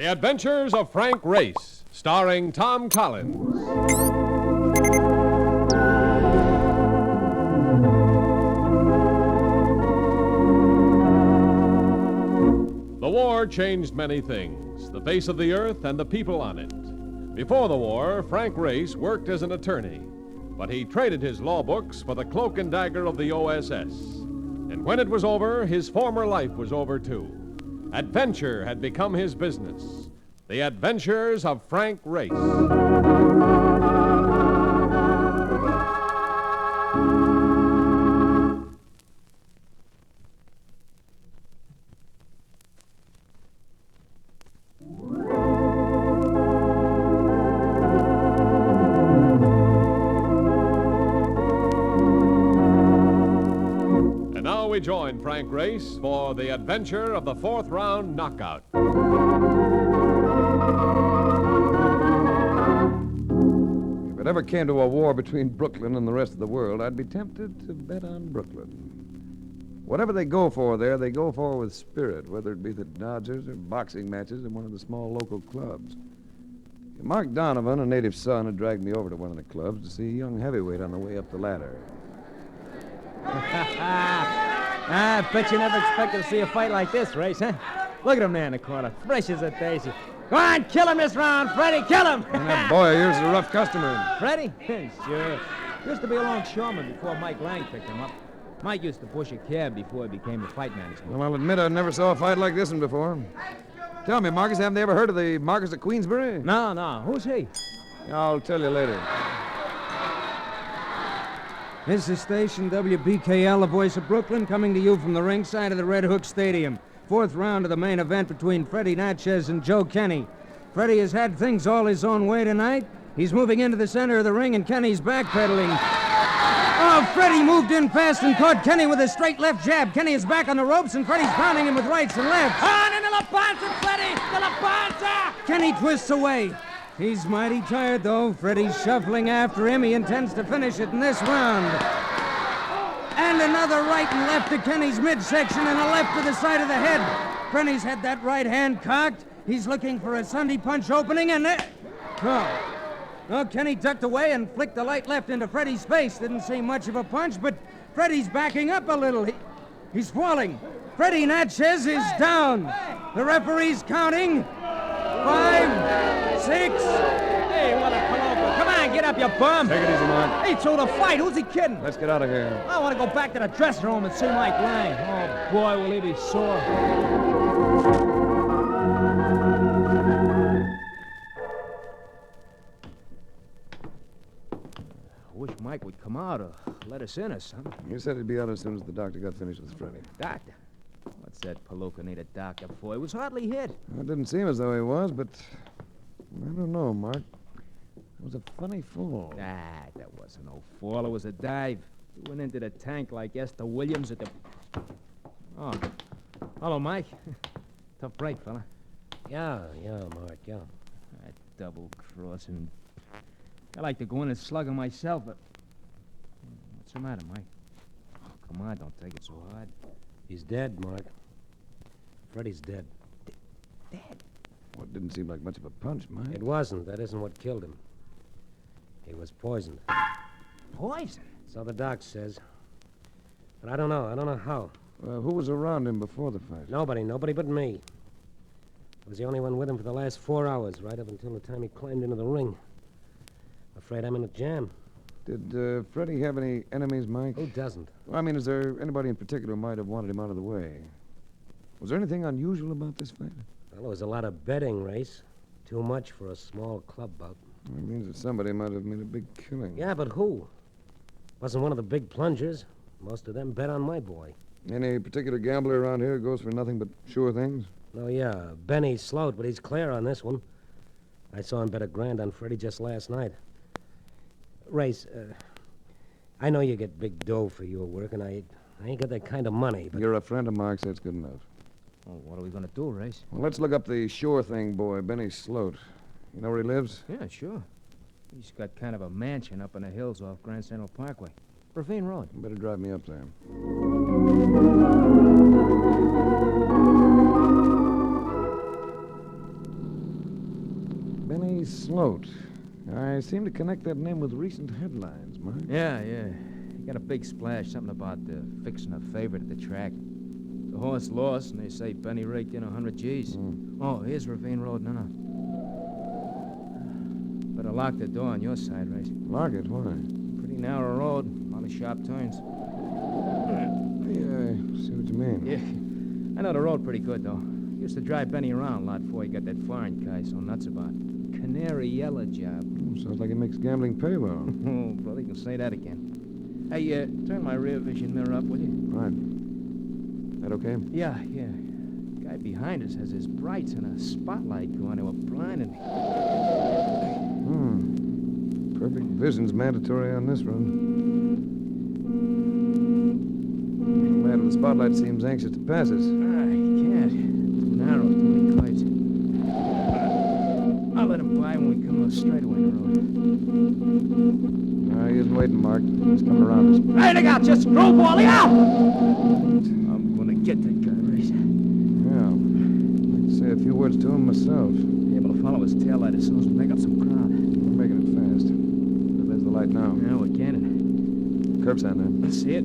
The Adventures of Frank Race, starring Tom Collins. The war changed many things, the face of the earth and the people on it. Before the war, Frank Race worked as an attorney, but he traded his law books for the cloak and dagger of the OSS. And when it was over, his former life was over too. Adventure had become his business. The Adventures of Frank Race. And now we join Frank Race for the adventure of the fourth round knockout. If it ever came to a war between Brooklyn and the rest of the world, I'd be tempted to bet on Brooklyn. Whatever they go for there, they go for with spirit, whether it be the Dodgers or boxing matches in one of the small local clubs. Mark Donovan, a native son, had dragged me over to one of the clubs to see a young heavyweight on the way up the ladder. I bet you never expected to see a fight like this, Race, huh? Look at him there in the corner, fresh as a daisy. Go on, kill him this round, Freddie, kill him! And that boy of yours is a rough customer. Freddie? Sure. Used to be a longshoreman before Mike Lang picked him up. Mike used to push a cab before he became a fight manager. Well, I'll admit I never saw a fight like this one before. Tell me, Marcus, haven't they ever heard of the Marcus of Queensbury? No. Who's he? I'll tell you later. This is station WBKL, the voice of Brooklyn, coming to you from the ringside of the Red Hook Stadium. Fourth round of the main event between Freddie Natchez and Joe Kenny. Freddie has had things all his own way tonight. He's moving into the center of the ring, and Kenny's backpedaling. Oh, Freddie moved in fast and caught Kenny with a straight left jab. Kenny is back on the ropes, and Freddie's pounding him with rights and lefts. On into La Panza, Freddie! To La Panza! Kenny twists away. He's mighty tired, though. Freddie's shuffling after him. He intends to finish it in this round. And another right and left to Kenny's midsection and a left to the side of the head. Freddie's had that right hand cocked. He's looking for a Sunday punch opening, and... Oh, Kenny ducked away and flicked the light left into Freddie's face. Didn't seem much of a punch, but Freddie's backing up a little. He's falling. Freddie Natchez is down. The referee's counting. 5, 6... Hey, what a palopa. Come on, get up, you bum. Take it easy, Mark. He threw the fight. Who's he kidding? Let's get out of here. I want to go back to the dressing room and see Mike Lang. Oh, boy, will he be sore. I wish Mike would come out or let us in or something. You said he'd be out as soon as the doctor got finished with Freddie. Doctor? What's that Palooka need a doctor for? He was hardly hit. It didn't seem as though he was, but I don't know, Mark. It was a funny fall. Ah, that wasn't no fall. It was a dive. He went into the tank like Esther Williams at the... Oh. Hello, Mike. Tough break, fella. Yeah, Mark, yeah. That double-crossing... I like to go in and slug him myself, but... What's the matter, Mike? Oh, come on, don't take it so hard. He's dead, Mark. Freddie's dead. Dead? Well, it didn't seem like much of a punch, Mike. It wasn't. That isn't what killed him. He was poisoned. Poison? So the doc says. But I don't know. I don't know how. Who was around him before the fight? Nobody but me. I was the only one with him for the last 4 hours, right up until the time he climbed into the ring. Afraid I'm in a jam. Did Freddie have any enemies, Mike? Who doesn't? Well, I mean, is there anybody in particular who might have wanted him out of the way? Was there anything unusual about this fight? Well, there was a lot of betting, Race. Too much for a small club bout. It means that somebody might have made a big killing. Yeah, but who? Wasn't one of the big plungers. Most of them bet on my boy. Any particular gambler around here goes for nothing but sure things? Oh, yeah. Benny Sloat, but he's clear on this one. I saw him bet $1,000 on Freddie just last night. Race, I know you get big dough for your work, and I ain't got that kind of money, but... You're a friend of Mark's, that's good enough. Oh, what are we going to do, Race? Well, let's look up the sure thing boy, Benny Sloat. You know where he lives? Yeah, sure. He's got kind of a mansion up in the hills off Grand Central Parkway. Ravine Road. You better drive me up there. Benny Sloat. I seem to connect that name with recent headlines, Mark. Yeah. He got a big splash, something about fixing a favorite at the track. The horse lost, and they say Benny raked in 100 G's. Oh, here's Ravine Road now. Better lock the door on your side, Race. Lock it? Why? Pretty narrow road, a lot of sharp turns. Yeah, I see what you mean. Yeah, I know the road pretty good, though. Used to drive Benny around a lot before he got that foreign guy so nuts about. Canary yellow job. Sounds like he makes gambling pay well. Oh, brother, you can say that again. Hey, turn my rear vision mirror up, will you? Right. That okay? Yeah. Guy behind us has his brights and a spotlight going to a blinding me. Perfect vision's mandatory on this road. The man with the spotlight seems anxious to pass us. He can't. Too narrow, too many cars. I'll let him by when we come to a straightaway in the road. He isn't waiting, Mark. He's coming around us. Hey, look out! Just roll, Wally, out! I'm gonna get that guy, Race. Yeah. I'd say a few words to him myself. Be able to follow his taillight as soon as we make up some ground. We're making it fast. There's the light now. Yeah, we're gaining. Curb sign there. Let's see it.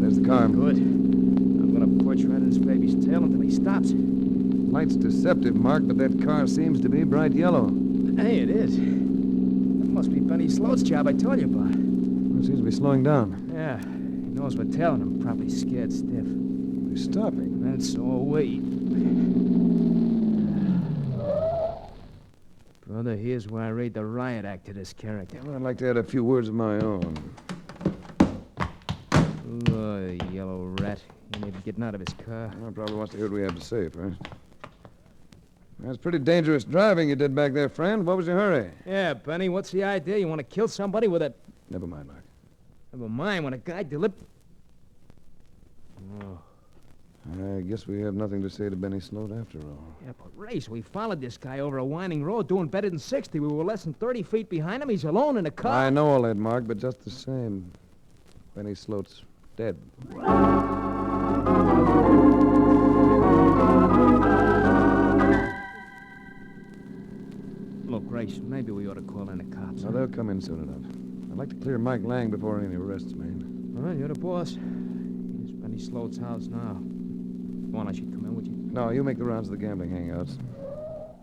There's the car. Good. I'm gonna porch right in his baby's tail until he stops. Light's deceptive, Mark, but that car seems to be bright yellow. Hey, it is. That must be Benny Sloat's job I told you about. It seems to be slowing down. Yeah, he knows we're tailing him. Probably scared stiff. He's stopping. And so are we. Brother, here's where I read the riot act to this character. Well, I'd like to add a few words of my own. Oh, yellow rat. He may be getting out of his car. Well, probably wants to hear what we have to say first. That's pretty dangerous driving you did back there, friend. What was your hurry? Yeah, Benny, what's the idea? You want to kill somebody with a... Never mind, Mark. Never mind, when a guy Oh. I guess we have nothing to say to Benny Sloat after all. Yeah, but Race, we followed this guy over a winding road doing better than 60. We were less than 30 feet behind him. He's alone in a car. I know all that, Mark, but just the same, Benny Sloat's dead. Look, Race, maybe we ought to call in the cops. Well, they'll come in soon enough. I'd like to clear Mike Lang before any arrests made. All right, you're the boss. Here's Benny Sloat's house now. Go on, I should come in with you. No, you make the rounds of the gambling hangouts.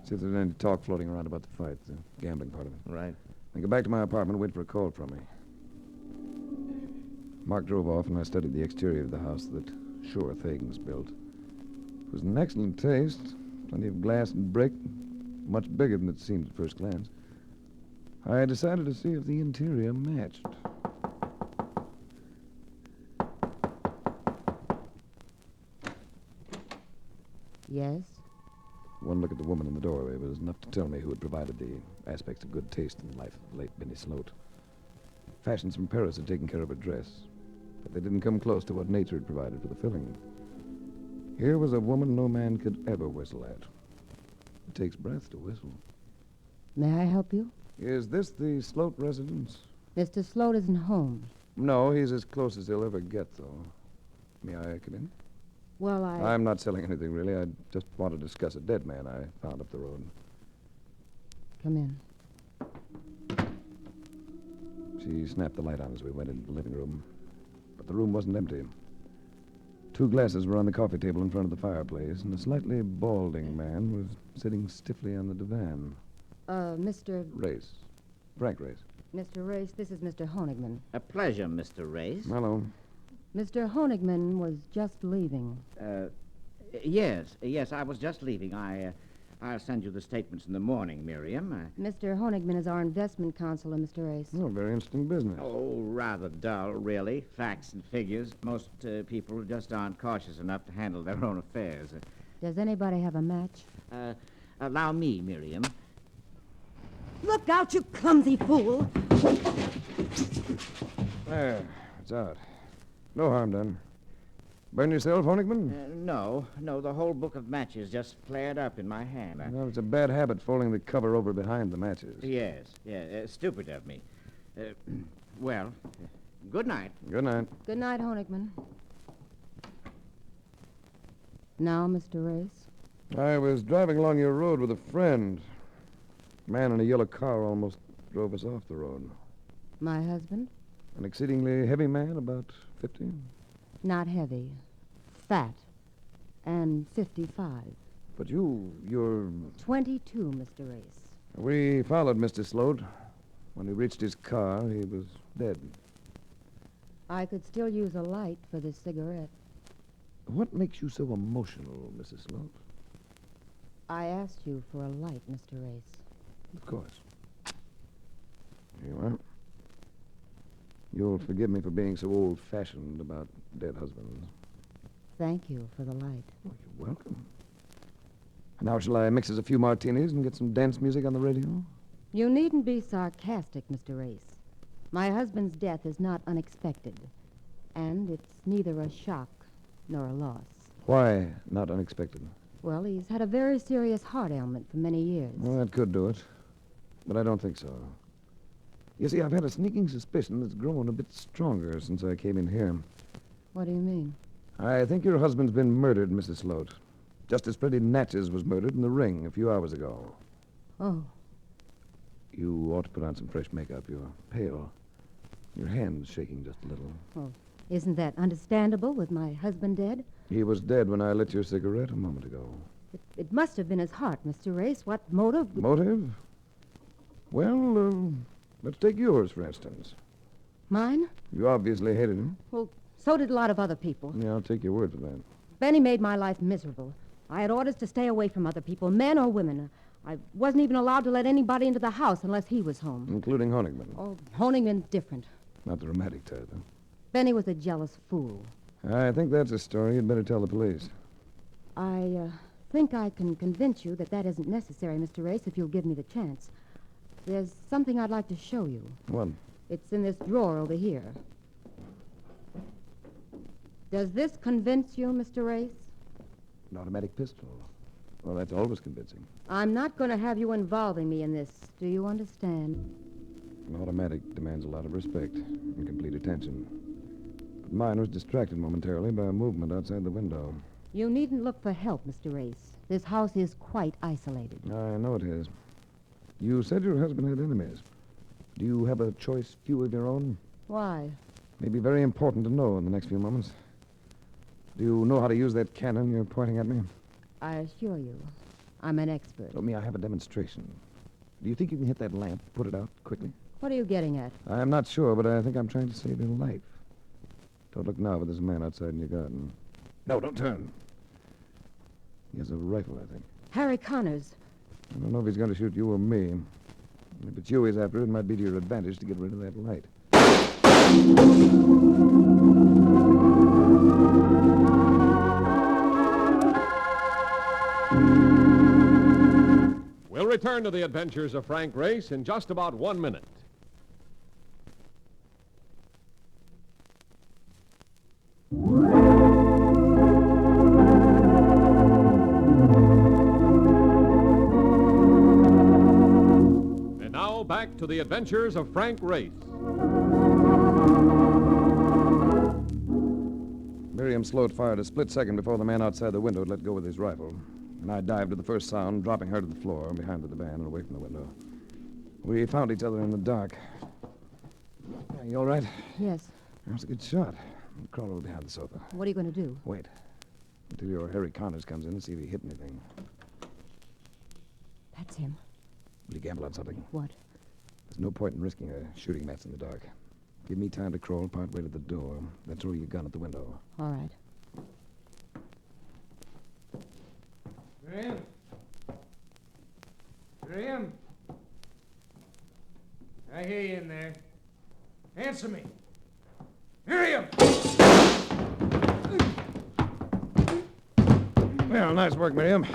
See if there's any talk floating around about the fight, the gambling part of it. Right. Then go back to my apartment and wait for a call from me. Mark drove off, and I studied the exterior of the house that Shore Thagans built. It was in excellent taste. Plenty of glass and brick. Much bigger than it seemed at first glance. I decided to see if the interior matched. Yes? One look at the woman in the doorway was enough to tell me who had provided the aspects of good taste in the life of the late Benny Sloat. Fashions from Paris had taken care of her dress, but they didn't come close to what nature had provided for the filling. Here was a woman no man could ever whistle at. It takes breath to whistle. May I help you? Is this the Sloat residence? Mr. Sloat isn't home. No, he's as close as he'll ever get, though. May I come in? Well, I'm not selling anything, really. I just want to discuss a dead man I found up the road. Come in. She snapped the light on as we went into the living room. But the room wasn't empty. 2 glasses were on the coffee table in front of the fireplace, and a slightly balding man was sitting stiffly on the divan. Mr. Race. Frank Race. Mr. Race, this is Mr. Honigman. A pleasure, Mr. Race. Hello. Mr. Honigman was just leaving. Yes, I was just leaving. I'll send you the statements in the morning, Miriam. Mr. Honigman is our investment counselor, Mr. Race. Oh, very interesting business. Oh, rather dull, really. Facts and figures. Most people just aren't cautious enough to handle their own affairs. Does anybody have a match? Allow me, Miriam. Look out, you clumsy fool! There. It's out. No harm done. Burn yourself, Honigman? No, the whole book of matches just flared up in my hand. Well, it's a bad habit folding the cover over behind the matches. Yes, stupid of me. Well, good night. Good night. Good night, Honigman. Now, Mr. Race. I was driving along your road with a friend. A man in a yellow car almost drove us off the road. My husband? An exceedingly heavy man, about 50. Not heavy. Fat. And 55. But you're... 22, Mr. Race. We followed Mr. Sloat. When he reached his car, he was dead. I could still use a light for this cigarette. What makes you so emotional, Mrs. Sloat? I asked you for a light, Mr. Race. Of course. Here you are. You'll forgive me for being so old-fashioned about dead husbands. Thank you for the light. Oh, you're welcome. Now shall I mix us a few martinis and get some dance music on the radio? You needn't be sarcastic, Mr. Race. My husband's death is not unexpected. And it's neither a shock nor a loss. Why not unexpected? Well, he's had a very serious heart ailment for many years. Well, that could do it. But I don't think so. You see, I've had a sneaking suspicion that's grown a bit stronger since I came in here. What do you mean? I think your husband's been murdered, Mrs. Sloat. Just as Freddie Natchez was murdered in the ring a few hours ago. Oh, You ought to put on some fresh makeup. You're pale. Your hand's shaking just a little. isn't that understandable with my husband dead? He was dead when I lit your cigarette a moment ago. It must have been his heart, Mr. Race. What motive? Motive? Well, let's take yours, for instance. Mine? You obviously hated him. Well, so did a lot of other people. Yeah, I'll take your word for that. Benny made my life miserable. I had orders to stay away from other people, men or women. I wasn't even allowed to let anybody into the house unless he was home. Including Honigman. Oh, Honigman's different. Not the romantic type, huh? Benny was a jealous fool. I think that's a story you'd better tell the police. I think I can convince you that that isn't necessary, Mr. Race, if you'll give me the chance. There's something I'd like to show you. What? It's in this drawer over here. Does this convince you, Mr. Race? An automatic pistol. Well, that's always convincing. I'm not going to have you involving me in this. Do you understand? An automatic demands a lot of respect and complete attention. But mine was distracted momentarily by a movement outside the window. You needn't look for help, Mr. Race. This house is quite isolated. I know it is. You said your husband had enemies. Do you have a choice few of your own? Why? May be very important to know in the next few moments. Do you know how to use that cannon you're pointing at me? I assure you, I'm an expert. Let me, I have a demonstration. Do you think you can hit that lamp, put it out quickly? What are you getting at? I'm not sure, but I think I'm trying to save your life. Don't look now, but there's a man outside in your garden. No, don't turn. He has a rifle, I think. Harry Connors. I don't know if he's going to shoot you or me. If it's you he's after, it might be to your advantage to get rid of that light. We'll return to the adventures of Frank Race in just about 1 minute. And now back to the adventures of Frank Race. Miriam Sloat fired a split second before the man outside the window had let go with his rifle. And I dived to the first sound, dropping her to the floor behind the divan and away from the window. We found each other in the dark. You all right? Yes. That was a good shot. Crawl over behind the sofa. What are you going to do? Wait until your Harry Connors comes in and see if he hit anything. That's him. Will you gamble on something? What? There's no point in risking a shooting match in the dark. Give me time to crawl part way to the door, then throw your gun at the window. All right. Miriam? Miriam? I hear you in there. Answer me. Miriam! Well, nice work, Miriam.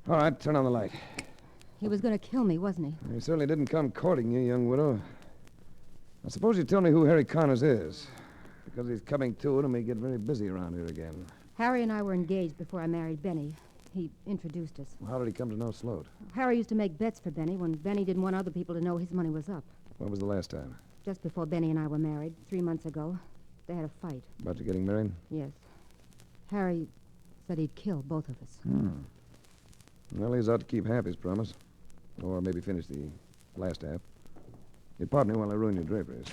All right, turn on the light. He was going to kill me, wasn't he? He certainly didn't come courting you, young widow. I suppose you tell me who Harry Connors is. Because he's coming to it and may get very busy around here again. Harry and I were engaged before I married Benny. He introduced us. Well, how did he come to know Sloat? Harry used to make bets for Benny when Benny didn't want other people to know his money was up. When was the last time? Just before Benny and I were married, 3 months ago. They had a fight. About you getting married? Yes. Harry said he'd kill both of us. Well, he's ought to keep half his promise. Or maybe finish the last half. You pardon me while I ruin your draperies.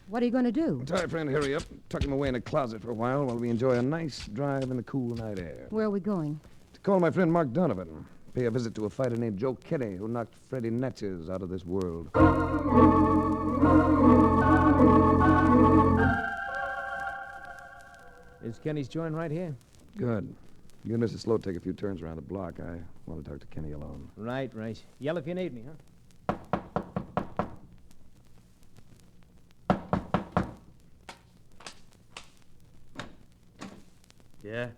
What are you going to do? Tell your friend to hurry up. Tuck him away in a closet for a while we enjoy a nice drive in the cool night air. Where are we going? To call my friend Mark Donovan. Pay a visit to a fighter named Joe Kenny who knocked Freddie Natchez out of this world. Is Kenny's joint right here? Good. You and Mrs. Sloat take a few turns around the block. I want to talk to Kenny alone. Right, Race. Yell if you need me, huh? Yeah?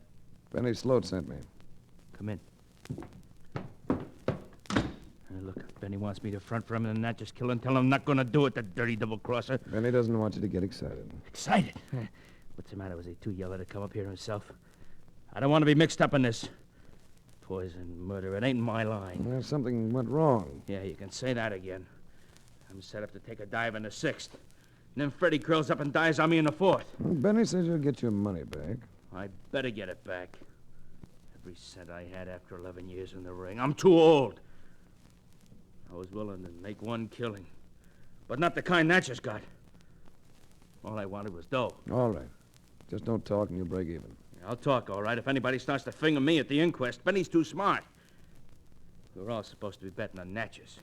Benny Sloat sent me. Come in. Look, if Benny wants me to front for him and not just kill him, tell him I'm not going to do it, the dirty double-crosser. Benny doesn't want you to get excited. Excited? What's the matter? Was he too yellow to come up here himself? I don't want to be mixed up in this. Poison, murder, it ain't my line. Well, something went wrong. Yeah, you can say that again. I'm set up to take a dive in the 6th. And then Freddie curls up and dies on me in the 4th. Well, Benny says you'll get your money back. I better get it back. Every cent I had after 11 years in the ring. I'm too old. I was willing to make one killing, but not the kind Natchez got. All I wanted was dough. All right. Just don't talk and you'll break even. I'll talk, all right, if anybody starts to finger me at the inquest. Benny's too smart. We're all supposed to be betting on Natchez.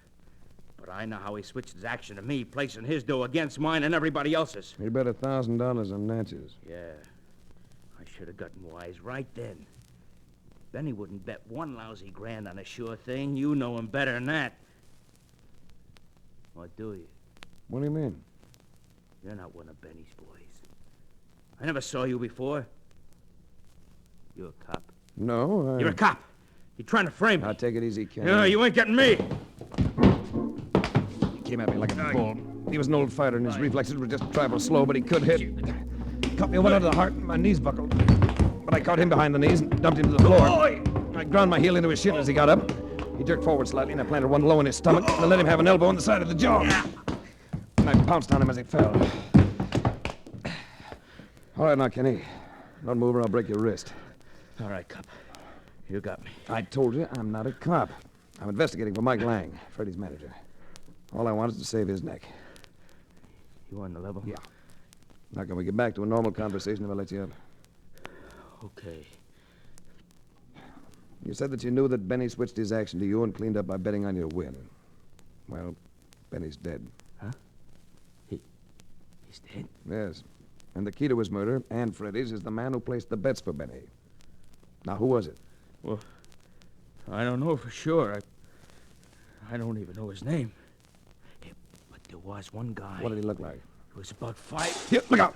But I know how he switched his action to me, placing his dough against mine and everybody else's. You bet $1,000 on Natchez. Yeah. I should have gotten wise right then. Benny wouldn't bet one lousy grand on a sure thing. You know him better than that. Or do you? What do you mean? You're not one of Benny's boys. I never saw you before. You're a cop. No, You're a cop. You're trying to frame me. Now, take it easy, Kenny. No, you ain't getting me. He came at me like a bull. He was an old fighter, and his reflexes were just a trifle slow, but he could hit. Caught me one under the heart, and my knees buckled. But I caught him behind the knees and dumped him to the floor. I ground my heel into his shin as he got up. He jerked forward slightly, and I planted one low in his stomach, and I let him have an elbow on the side of the jaw. And I pounced on him as he fell. All right, now, Kenny. Don't move or I'll break your wrist. All right, cop. You got me. I told you I'm not a cop. I'm investigating for Mike Lang, Freddie's manager. All I want is to save his neck. You on the level? Yeah. Now, can we get back to a normal conversation if I let you up? Okay. You said that you knew that Benny switched his action to you and cleaned up by betting on your win. Well, Benny's dead. Huh? He's dead? Yes. And the key to his murder, and Freddie's, is the man who placed the bets for Benny. Now, who was it? Well, I don't know for sure. I don't even know his name. Hey, but there was one guy. What did he look like? He was about 5. Here, look out!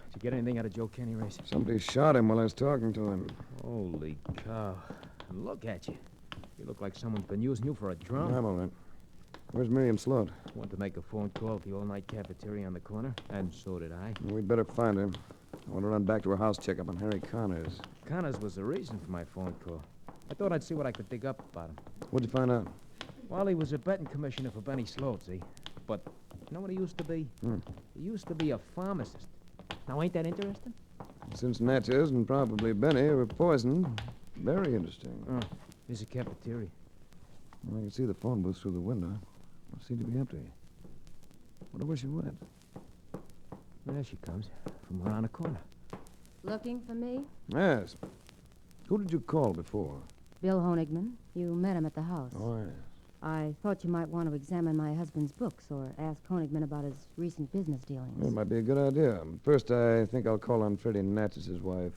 Did you get anything out of Joe Kenny, Race? Somebody shot him while I was talking to him. Holy cow. And look at you. You look like someone's been using you for a drum. I'm all right. Where's Miriam Sloat? Want to make a phone call at the all-night cafeteria on the corner? And so did I. We'd better find her. I want to run back to her house checkup on Harry Connors. Connors was the reason for my phone call. I thought I'd see what I could dig up about him. What'd you find out? Well, he was a betting commissioner for Benny Sloat, see? But you know what he used to be? He used to be a pharmacist. Now, ain't that interesting? Since Natchez and probably Benny were poisoned, very interesting. Here's a cafeteria. Well, I can see the phone booth through the window. It seemed to be empty. Wonder where she went. There she comes, from around the corner. Looking for me? Yes. Who did you call before? Bill Honigman. You met him at the house. Oh, yes. I thought you might want to examine my husband's books or ask Honigman about his recent business dealings. Well, it might be a good idea. First, I think I'll call on Freddie Natchez's wife.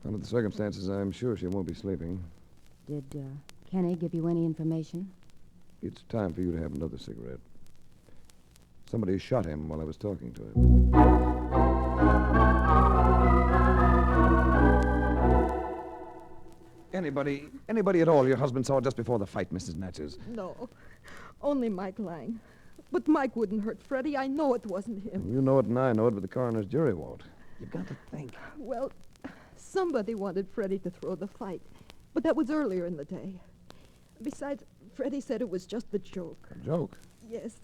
Under the circumstances, I'm sure she won't be sleeping. Did Kenny give you any information? It's time for you to have another cigarette. Somebody shot him while I was talking to him. Anybody at all your husband saw just before the fight, Mrs. Natchez? No, only Mike Lang. But Mike wouldn't hurt Freddie. I know it wasn't him. You know it and I know it, but the coroner's jury won't. You've got to think. Well, somebody wanted Freddie to throw the fight, but that was earlier in the day. Besides, Freddie said it was just a joke. A joke? Yes.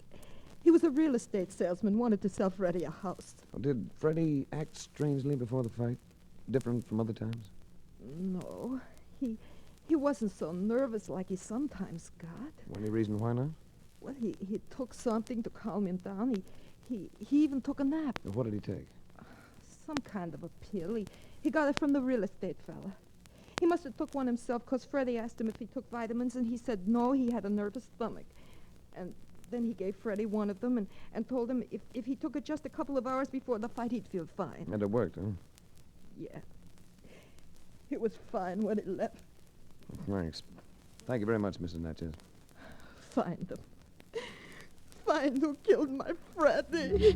He was a real estate salesman, wanted to sell Freddie a house. Did Freddie act strangely before the fight? Different from other times? No, he wasn't so nervous like he sometimes got. Any reason why not? Well, he took something to calm him down. He even took a nap. What did he take? Some kind of a pill. He got it from the real estate fella. He must have took one himself because Freddie asked him if he took vitamins, and he said no, he had a nervous stomach. And then he gave Freddie one of them and told him if he took it just a couple of hours before the fight, he'd feel fine. And it worked, huh? Yeah. It was fine when it left. Thanks. Thank you very much, Mrs. Natchez. Find him. Find who killed my Freddie.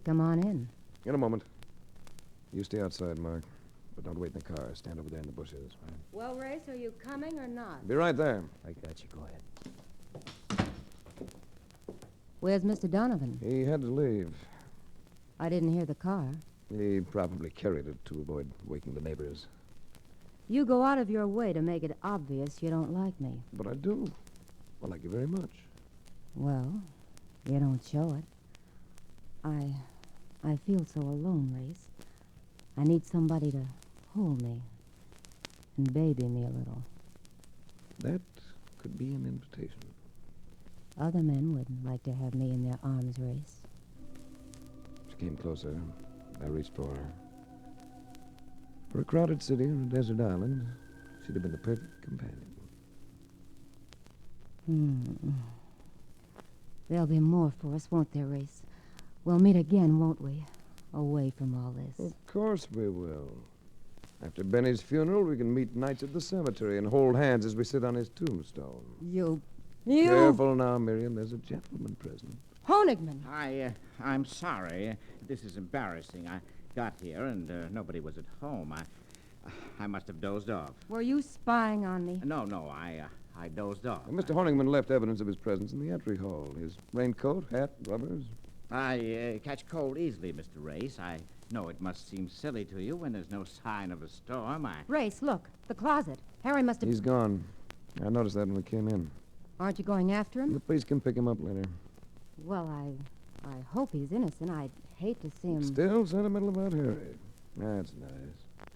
Come on in. In a moment. You stay outside, Mark. But don't wait in the car. Stand over there in the bushes. Right? Well, Race, are you coming or not? Be right there. I got you. Go ahead. Where's Mr. Donovan? He had to leave. I didn't hear the car. He probably carried it to avoid waking the neighbors. You go out of your way to make it obvious you don't like me. But I do. I like you very much. Well, you don't show it. I feel so alone, Race. I need somebody to hold me and baby me a little. That could be an invitation. Other men would like to have me in their arms, Race. She came closer. I reached for her. For a crowded city on a desert island, she'd have been the perfect companion. There'll be more for us, won't there, Race? We'll meet again, won't we? Away from all this. Of course we will. After Benny's funeral, we can meet nights at the cemetery and hold hands as we sit on his tombstone. You... Careful now, Miriam. There's a gentleman present. Honigman! I'm sorry. This is embarrassing. I got here and nobody was at home. I must have dozed off. Were you spying on me? No, I dozed off. Mr. Honigman left evidence of his presence in the entry hall. His raincoat, hat, rubbers. I catch cold easily, Mr. Race. I know it must seem silly to you when there's no sign of a storm. Race, look. The closet. Harry must have... He's gone. I noticed that when we came in. Aren't you going after him? The police can pick him up later. Well, I hope he's innocent. I'd hate to see him... Still sentimental about Harry. That's nice.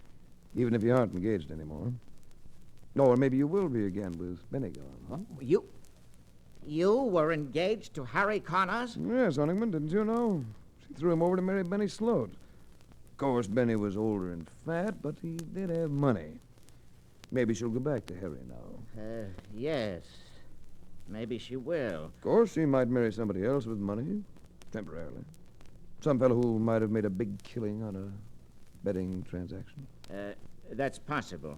Even if you aren't engaged anymore. Or maybe you will be again with Benny gone. Huh? You were engaged to Harry Connors? Yes, Honigman, didn't you know? She threw him over to marry Benny Sloat. Of course, Benny was older and fat, but he did have money. Maybe she'll go back to Harry now. Yes. Maybe she will. Of course, she might marry somebody else with money. Temporarily. Some fellow who might have made a big killing on a betting transaction. That's possible.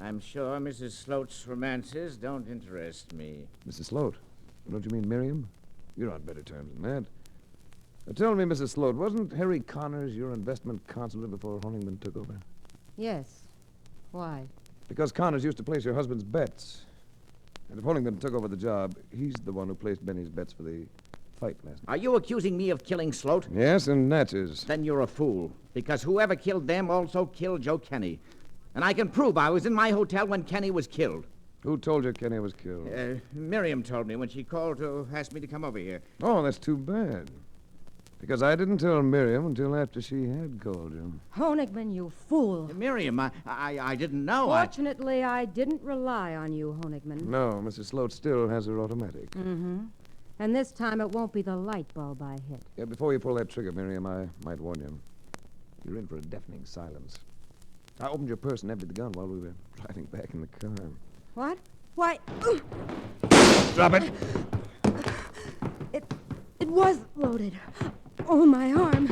I'm sure Mrs. Sloat's romances don't interest me. Mrs. Sloat? Don't you mean Miriam? You're on better terms than that. Now, tell me, Mrs. Sloat, wasn't Harry Connors your investment counselor before Honigman took over? Yes. Why? Because Connors used to place your husband's bets. And if Honigman took over the job, he's the one who placed Benny's bets for the fight last night. Are you accusing me of killing Sloat? Yes, and Natchez. Then you're a fool. Because whoever killed them also killed Joe Kenny. And I can prove I was in my hotel when Kenny was killed. Who told you Kenny was killed? Miriam told me when she called to ask me to come over here. Oh, that's too bad. Because I didn't tell Miriam until after she had called you. Honigman, you fool. Miriam, I didn't know. Fortunately, I didn't rely on you, Honigman. No, Mrs. Sloat still has her automatic. Mm-hmm. And this time it won't be the light bulb I hit. Yeah, before you pull that trigger, Miriam, I might warn you. You're in for a deafening silence. I opened your purse and emptied the gun while we were driving back in the car. What? Why? Drop it! It was loaded. Oh, my arm.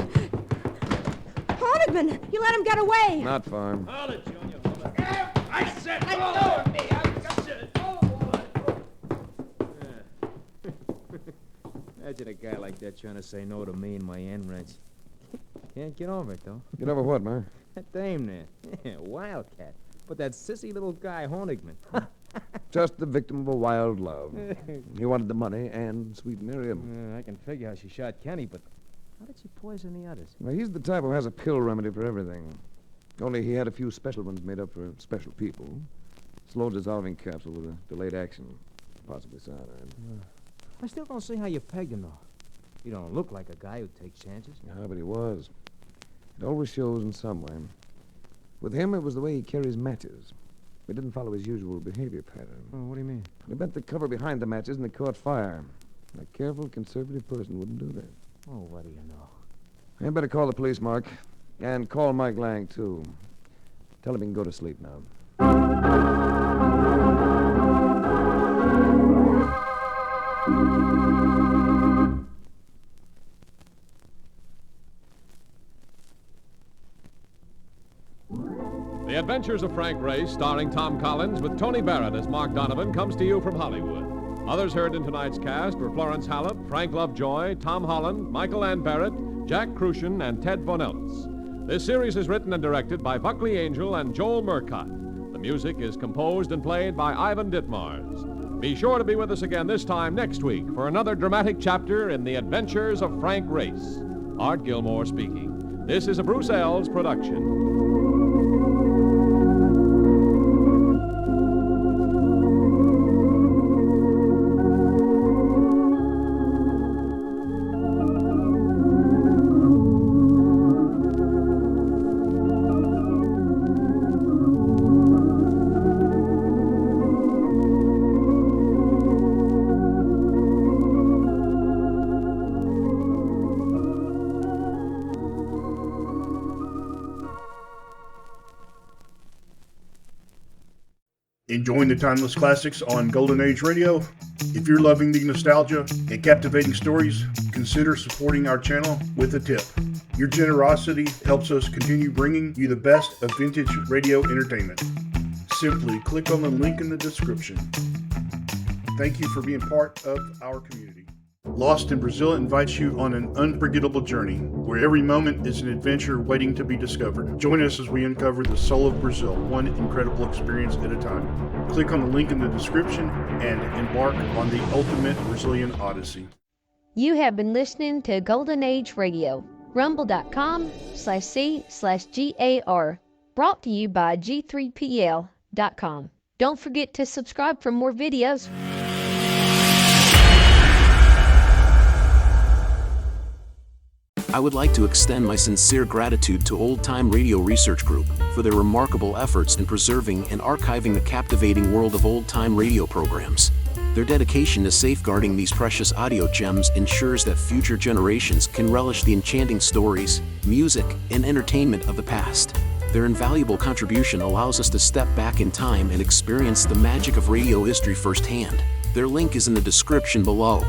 Honigman, you let him get away. Not far. Hold it, Junior. Hold it. I said hold it. Imagine a guy like that trying to say no to me and my end wrench. Can't get over it, though. Get over what, Mark? That dame there. Wildcat. But that sissy little guy, Honigman. Just the victim of a wild love. He wanted the money and sweet Miriam. I can figure how she shot Kenny, but How did she poison the others? Well, he's the type who has a pill remedy for everything. Only he had a few special ones made up for special people. Slow dissolving capsule with a delayed action. Possibly cyanide. I still don't see how you pegged him, though. You don't look like a guy who takes chances. Yeah, but he was. It always shows in some way. With him, it was the way he carries matches. He didn't follow his usual behavior pattern. Oh, what do you mean? He bent the cover behind the matches and they caught fire. A careful, conservative person wouldn't do that. Oh, what do you know? I better call the police, Mark. And call Mike Lang, too. Tell him he can go to sleep now. The Adventures of Frank Race, starring Tom Collins with Tony Barrett as Mark Donovan, comes to you from Hollywood. Others heard in tonight's cast were Florence Hallett, Frank Lovejoy, Tom Holland, Michael Ann Barrett, Jack Crucian, and Ted Von Eltz. This series is written and directed by Buckley Angel and Joel Murcott. The music is composed and played by Ivan Ditmars. Be sure to be with us again this time next week for another dramatic chapter in The Adventures of Frank Race. Art Gilmore speaking. This is a Bruce Ells production. Enjoying the timeless classics on Golden Age Radio? If you're loving the nostalgia and captivating stories, consider supporting our channel with a tip. Your generosity helps us continue bringing you the best of vintage radio entertainment. Simply click on the link in the description. Thank you for being part of our community. Lost in Brazil invites you on an unforgettable journey where every moment is an adventure waiting to be discovered. Join us as we uncover the soul of Brazil, one incredible experience at a time. Click on the link in the description and embark on the ultimate Brazilian odyssey. You have been listening to Golden Age Radio, rumble.com/C/GAR, brought to you by G3PL.com. Don't forget to subscribe for more videos. I would like to extend my sincere gratitude to Old Time Radio Research Group for their remarkable efforts in preserving and archiving the captivating world of old-time radio programs. Their dedication to safeguarding these precious audio gems ensures that future generations can relish the enchanting stories, music, and entertainment of the past. Their invaluable contribution allows us to step back in time and experience the magic of radio history firsthand. Their link is in the description below.